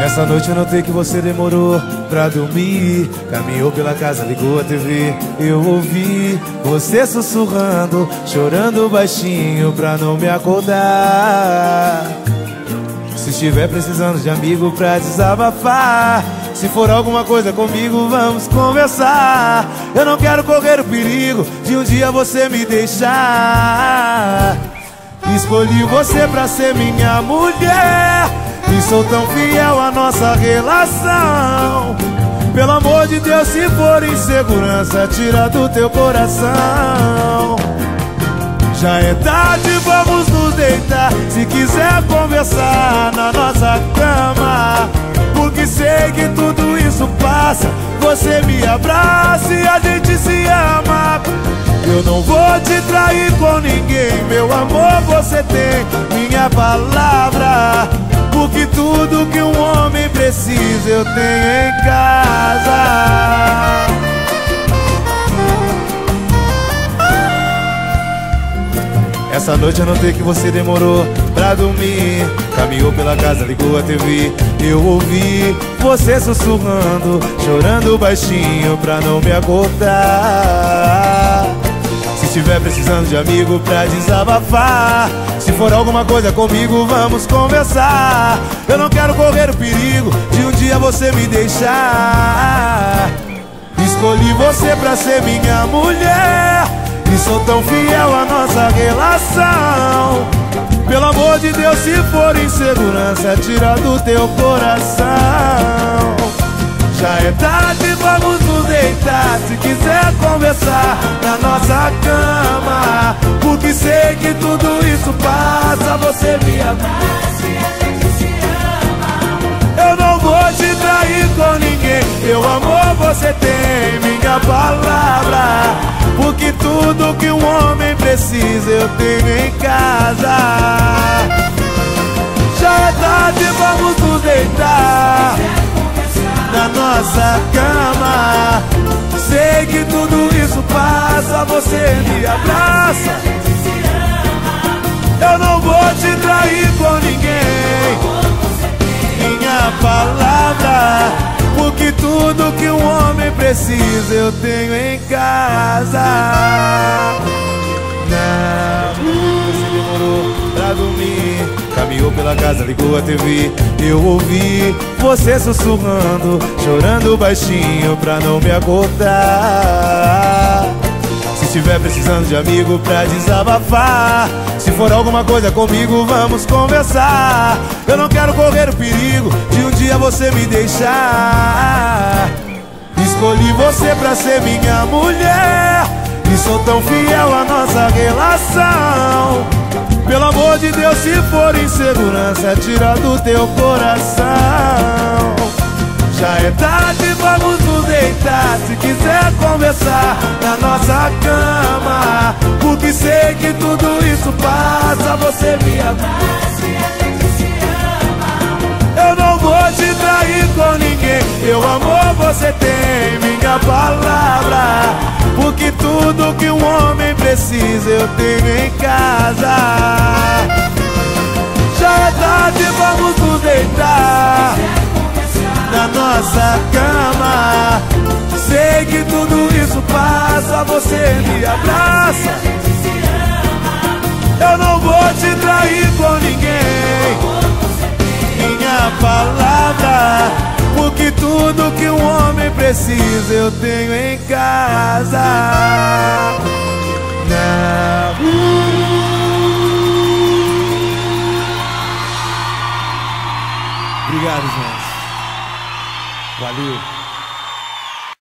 Essa noite eu notei que você demorou pra dormir. Caminhou pela casa, ligou a TV. Eu ouvi você sussurrando, chorando baixinho pra não me acordar. Se estiver precisando de amigo pra desabafar, se for alguma coisa comigo, vamos conversar. Eu não quero correr o perigo de um dia você me deixar. Escolhi você pra ser minha mulher e sou tão fiel à nossa relação. Pelo amor de Deus, se for insegurança, tira do teu coração. Já é tarde, vamos nos deitar. Se quiser conversar na nossa cama, porque sei que tudo isso passa. Você me abraça e a gente se ama. Eu não vou te trair com ninguém, meu amor, você tem minha palavra. Porque tudo que um homem precisa eu tenho em casa. Essa noite eu notei que você demorou pra dormir. Caminhou pela casa, ligou a TV. Eu ouvi você sussurrando, chorando baixinho pra não me acordar. Se estiver precisando de amigo pra desabafar, se for alguma coisa comigo, vamos conversar. Eu não quero correr o perigo de um dia você me deixar. Escolhi você pra ser minha mulher e sou tão fiel à nossa relação. Pelo amor de Deus, se for insegurança, tira do teu coração. Já é tarde, vamos nos deitar. Se quiser conversar na nossa cama, porque sei que tudo isso passa. Você me abraça e a gente se ama. Eu não vou te trair com ninguém, meu amor, você tem minha palavra. Porque tudo que um homem precisa eu tenho em casa. Já é tarde, vamos nos deitar na nossa cama. Sei que tudo isso passa. Você me abraça. Eu não vou te trair com ninguém, minha palavra. Porque tudo que um homem precisa eu tenho em casa. Você demorou pra dormir. Caminhou pela casa, ligou a TV. Eu ouvi você sussurrando, chorando baixinho pra não me acordar. Se estiver precisando de amigo pra desabafar, se for alguma coisa comigo, vamos conversar. Eu não quero correr o perigo de um dia você me deixar. Escolhi você pra ser minha mulher e sou tão fiel à nossa relação. Pelo amor de Deus, se for insegurança, tira do teu coração. Já é tarde, vamos nos deitar. Se quiser conversar na nossa cama, porque sei que tudo isso passa. Você me abraça e a gente se ama. Eu não vou te trair com ninguém, meu amor, você tem minha palavra. Porque tudo que um homem precisa eu tenho em casa. Já é tarde, vamos nos deitar na nossa cama. Sei que tudo isso passa. Você me abraça. Eu não vou te trair com ninguém, minha palavra. Porque tudo que um homem precisa eu tenho em casa. Obrigado, gente. Valeu.